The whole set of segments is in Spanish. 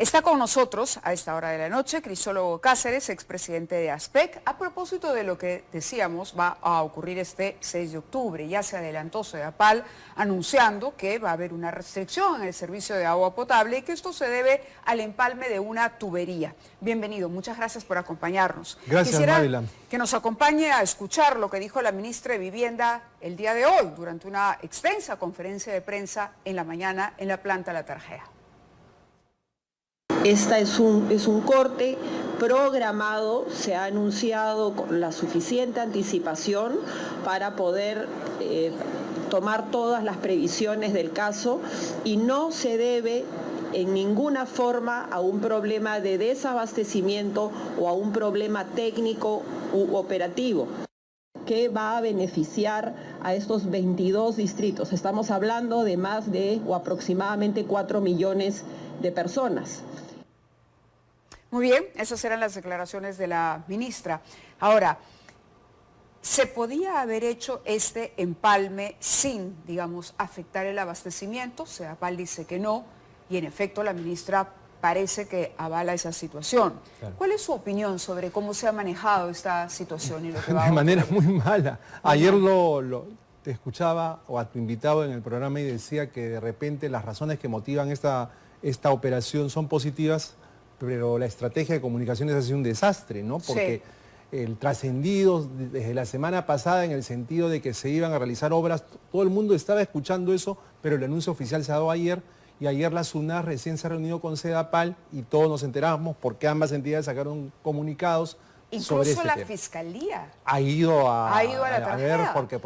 Está con nosotros a esta hora de la noche Crisólogo Cáceres, expresidente de ASPEC, a propósito de lo que decíamos va a ocurrir este 6 de octubre. Ya se adelantó Sedapal anunciando que va a haber una restricción en el servicio de agua potable y que esto se debe al empalme de una tubería. Bienvenido, muchas gracias por acompañarnos. Gracias, Mávila. Que nos acompañe a escuchar lo que dijo la ministra de Vivienda el día de hoy durante una extensa conferencia de prensa en la mañana en la planta La Tarjea. Esta es un corte programado, se ha anunciado con la suficiente anticipación para poder tomar todas las previsiones del caso y no se debe en ninguna forma a un problema de desabastecimiento o a un problema técnico u operativo que va a beneficiar a estos 22 distritos. Estamos hablando de más de o aproximadamente 4 millones de personas. Muy bien, esas eran las declaraciones de la ministra. Ahora, ¿se podía haber hecho este empalme sin, digamos, afectar el abastecimiento? Sedapal dice que no, y en efecto la ministra parece que avala esa situación. Claro. ¿Cuál es su opinión sobre cómo se ha manejado esta situación y lo que va a De manera muy mala. Ayer te escuchaba o a tu invitado en el programa y decía que de repente las razones que motivan esta operación son positivas, pero la estrategia de comunicaciones ha sido un desastre, ¿no? Porque el trascendido desde la semana pasada en el sentido de que se iban a realizar obras, todo el mundo estaba escuchando eso, pero el anuncio oficial se ha dado ayer, y ayer la SUNAT recién se ha reunido con Sedapal y todos nos enteramos porque ambas entidades sacaron comunicados. Incluso la Fiscalía ha ido a ver porque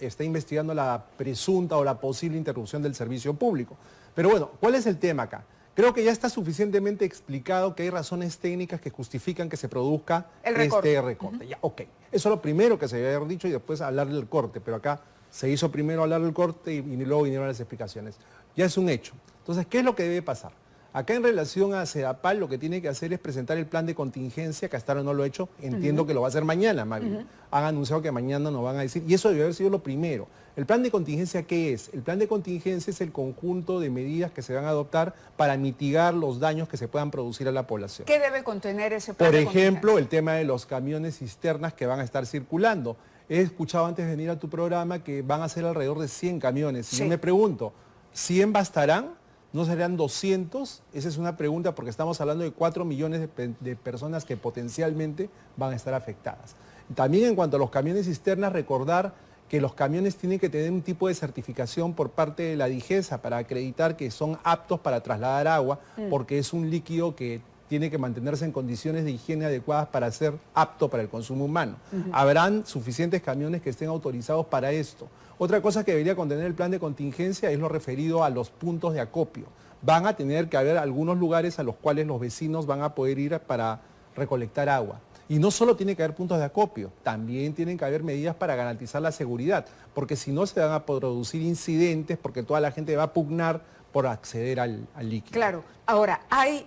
está investigando la presunta o la posible interrupción del servicio público. Pero bueno, ¿cuál es el tema acá? Creo que ya está suficientemente explicado que hay razones técnicas que justifican que se produzca este recorte. Ya, ok, eso es lo primero que se debe haber dicho y después hablar del corte, pero acá se hizo primero hablar del corte y luego vinieron las explicaciones. Ya es un hecho. Entonces, ¿qué es lo que debe pasar? Acá en relación a Sedapal lo que tiene que hacer es presentar el plan de contingencia, que hasta ahora no lo ha hecho, entiendo que lo va a hacer mañana, Mavi. Han anunciado que mañana nos van a decir, y eso debe haber sido lo primero. ¿El plan de contingencia qué es? El plan de contingencia es el conjunto de medidas que se van a adoptar para mitigar los daños que se puedan producir a la población. ¿Qué debe contener ese plan de contingencia? Por ejemplo, el tema de los camiones cisternas que van a estar circulando. He escuchado antes de venir a tu programa que van a ser alrededor de 100 camiones. Y yo me pregunto, ¿100 bastarán? ¿No serán 200? Esa es una pregunta porque estamos hablando de 4 millones de personas que potencialmente van a estar afectadas. También en cuanto a los camiones cisternas, recordar que los camiones tienen que tener un tipo de certificación por parte de la DIGESA para acreditar que son aptos para trasladar agua, porque es un líquido que tiene que mantenerse en condiciones de higiene adecuadas para ser apto para el consumo humano. Habrán suficientes camiones que estén autorizados para esto. Otra cosa que debería contener el plan de contingencia es lo referido a los puntos de acopio. Van a tener que haber algunos lugares a los cuales los vecinos van a poder ir para recolectar agua. Y no solo tiene que haber puntos de acopio, también tienen que haber medidas para garantizar la seguridad, porque si no se van a producir incidentes, porque toda la gente va a pugnar por acceder al líquido. Claro. Ahora, hay,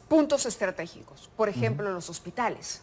puntos estratégicos, por ejemplo, los hospitales.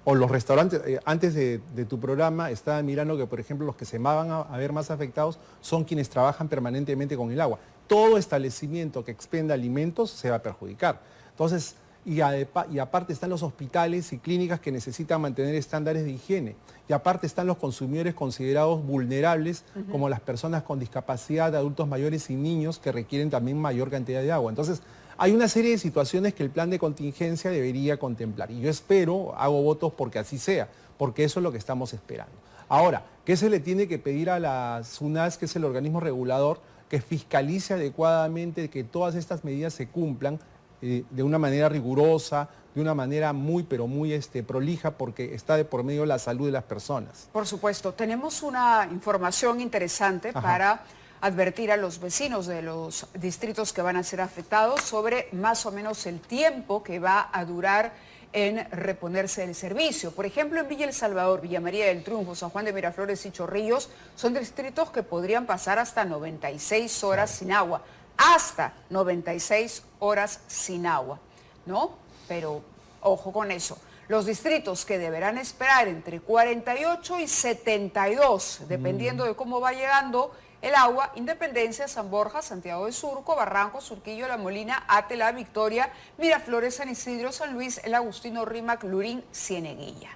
O los restaurantes. Antes de tu programa estaba mirando que, por ejemplo, los que se van a ver más afectados son quienes trabajan permanentemente con el agua. Todo establecimiento que expenda alimentos se va a perjudicar. Entonces, y aparte están los hospitales y clínicas que necesitan mantener estándares de higiene. Y aparte están los consumidores considerados vulnerables, como las personas con discapacidad, adultos mayores y niños que requieren también mayor cantidad de agua. Entonces, hay una serie de situaciones que el plan de contingencia debería contemplar. Y yo espero, hago votos porque así sea, porque eso es lo que estamos esperando. Ahora, ¿qué se le tiene que pedir a la SUNAT, que es el organismo regulador, que fiscalice adecuadamente que todas estas medidas se cumplan de una manera rigurosa, de una manera muy prolija, porque está de por medio la salud de las personas? Por supuesto. Tenemos una información interesante para advertir a los vecinos de los distritos que van a ser afectados sobre más o menos el tiempo que va a durar en reponerse el servicio. Por ejemplo, en Villa El Salvador, Villa María del Triunfo, San Juan de Miraflores y Chorrillos son distritos que podrían pasar hasta 96 horas sin agua. Hasta 96 horas sin agua, ¿no? Pero ojo con eso. Los distritos que deberán esperar entre 48 y 72, dependiendo de cómo va llegando el agua, Independencia, San Borja, Santiago de Surco, Barranco, Surquillo, La Molina, Atela, Victoria, Miraflores, San Isidro, San Luis, El Agustino, Rímac, Lurín, Cieneguilla,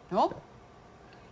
¿no?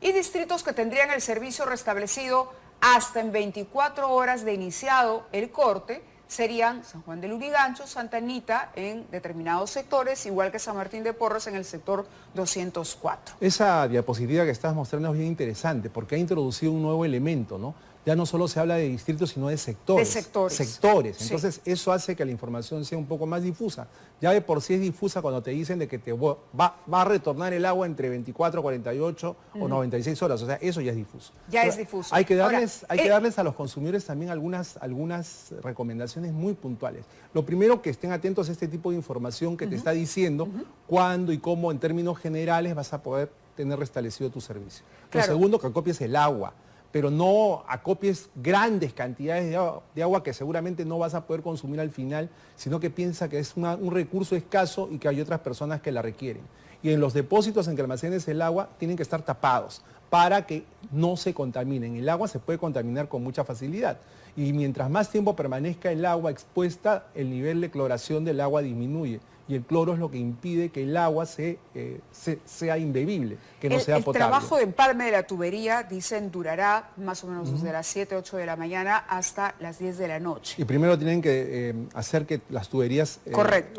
Y distritos que tendrían el servicio restablecido hasta en 24 horas de iniciado el corte serían San Juan de Lurigancho, Santa Anita en determinados sectores, igual que San Martín de Porres en el sector 204. Esa diapositiva que estás mostrando es bien interesante porque ha introducido un nuevo elemento, ¿no? Ya no solo se habla de distritos, sino de sectores. De sectores. Sectores. Sí. Entonces, eso hace que la información sea un poco más difusa. Ya de por sí es difusa cuando te dicen de que te va a retornar el agua entre 24, 48 o 96 horas. O sea, eso ya es difuso. Ya es difuso. Hay que darles a los consumidores también algunas recomendaciones muy puntuales. Lo primero, que estén atentos a este tipo de información que te está diciendo cuándo y cómo, en términos generales, vas a poder tener restablecido tu servicio. Claro. Lo segundo, que acopies el agua, pero no acopies grandes cantidades de agua que seguramente no vas a poder consumir al final, sino que piensa que es un recurso escaso y que hay otras personas que la requieren. Y en los depósitos en que almacenes el agua tienen que estar tapados para que no se contaminen. El agua se puede contaminar con mucha facilidad. Y mientras más tiempo permanezca el agua expuesta, el nivel de cloración del agua disminuye. Y el cloro es lo que impide que el agua sea imbebible, que no sea potable. El trabajo de empalme de la tubería, dicen, durará más o menos desde las 7, 8 de la mañana hasta las 10 de la noche. Y primero tienen que hacer que las tuberías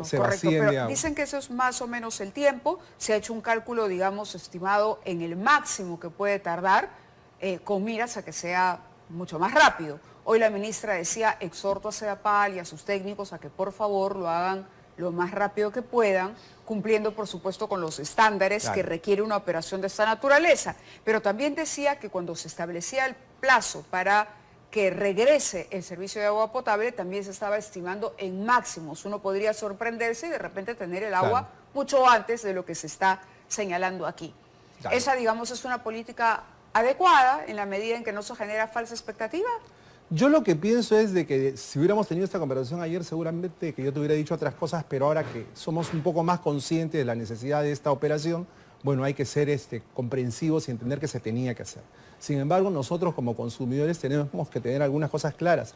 se vacíen pero de agua. dicen que eso es más o menos el tiempo. Se ha hecho un cálculo, digamos, estimado en el máximo que puede tardar, con miras a que sea mucho más rápido. Hoy la ministra decía, exhorto a Sedapal y a sus técnicos a que por favor lo hagan lo más rápido que puedan, cumpliendo por supuesto con los estándares que requiere una operación de esta naturaleza. Pero también decía que cuando se establecía el plazo para que regrese el servicio de agua potable, también se estaba estimando en máximos. Uno podría sorprenderse y de repente tener el agua mucho antes de lo que se está señalando aquí. Esa, digamos, es una política adecuada en la medida en que no se genera falsa expectativa. Yo lo que pienso es de que si hubiéramos tenido esta conversación ayer, seguramente que yo te hubiera dicho otras cosas, pero ahora que somos un poco más conscientes de la necesidad de esta operación, bueno, hay que ser comprensivos y entender que se tenía que hacer. Sin embargo, nosotros como consumidores tenemos que tener algunas cosas claras.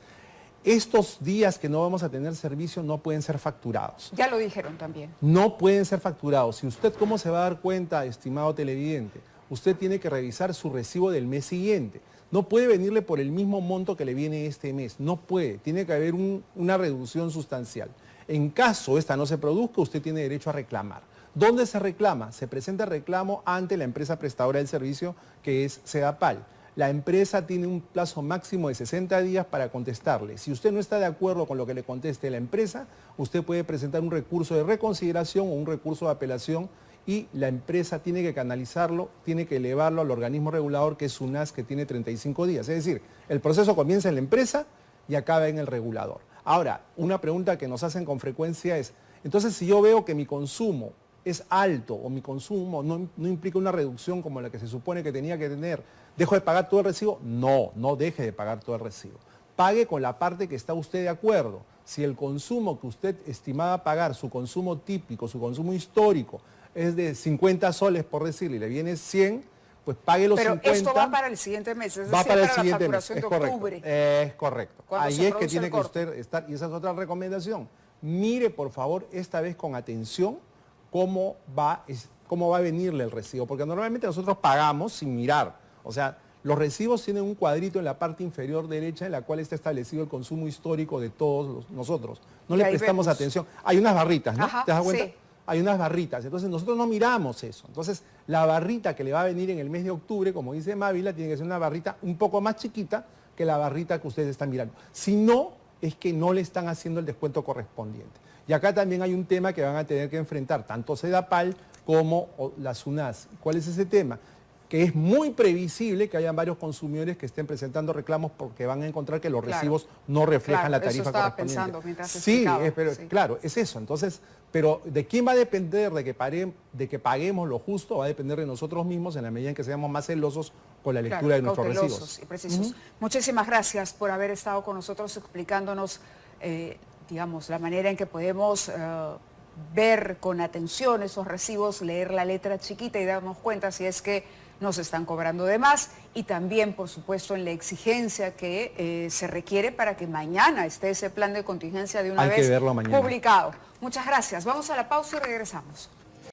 Estos días que no vamos a tener servicio no pueden ser facturados. Ya lo dijeron también. No pueden ser facturados. ¿Y usted cómo se va a dar cuenta, estimado televidente? Usted tiene que revisar su recibo del mes siguiente. No puede venirle por el mismo monto que le viene este mes. No puede. Tiene que haber una reducción sustancial. En caso esta no se produzca, usted tiene derecho a reclamar. ¿Dónde se reclama? Se presenta el reclamo ante la empresa prestadora del servicio, que es Sedapal. La empresa tiene un plazo máximo de 60 días para contestarle. Si usted no está de acuerdo con lo que le conteste la empresa, usted puede presentar un recurso de reconsideración o un recurso de apelación y la empresa tiene que canalizarlo, tiene que elevarlo al organismo regulador, que es SUNAS, que tiene 35 días. Es decir, el proceso comienza en la empresa y acaba en el regulador. Ahora, una pregunta que nos hacen con frecuencia es, entonces si yo veo que mi consumo es alto o mi consumo no implica una reducción como la que se supone que tenía que tener, ¿dejo de pagar todo el recibo? No, no deje de pagar todo el recibo. Pague con la parte que está usted de acuerdo. Si el consumo que usted estimaba pagar, su consumo típico, su consumo histórico, es de 50 soles, por decirle, y le viene 100, pues pague los 50. Pero esto va para el siguiente mes, es decir, para el la siguiente mes, facturación de octubre. Es correcto. Ahí es que tiene que usted estar, y esa es otra recomendación. Mire, por favor, esta vez con atención cómo va a venirle el recibo, porque normalmente nosotros pagamos sin mirar. O sea, los recibos tienen un cuadrito en la parte inferior derecha en la cual está establecido el consumo histórico de todos nosotros. No le prestamos atención. Hay unas barritas, ¿no? Ajá, ¿te das cuenta? Sí. Hay unas barritas, entonces nosotros no miramos eso. Entonces, la barrita que le va a venir en el mes de octubre, como dice Mávila, tiene que ser una barrita un poco más chiquita que la barrita que ustedes están mirando. Si no, es que no le están haciendo el descuento correspondiente. Y acá también hay un tema que van a tener que enfrentar tanto Sedapal como la SUNAS. ¿Cuál es ese tema? Que es muy previsible que hayan varios consumidores que estén presentando reclamos porque van a encontrar que los recibos no reflejan la tarifa correspondiente. Pensando mientras sí, claro, es eso. Entonces, pero ¿de quién va a depender de que paguemos lo justo? Va a depender de nosotros mismos en la medida en que seamos más celosos con la lectura de nuestros recibos. Y precisos. Muchísimas gracias por haber estado con nosotros explicándonos, digamos, la manera en que podemos ver con atención esos recibos, leer la letra chiquita y darnos cuenta si es que nos están cobrando de más, y también, por supuesto, en la exigencia que se requiere para que mañana esté ese plan de contingencia de una vez publicado. Muchas gracias. Vamos a la pausa y regresamos.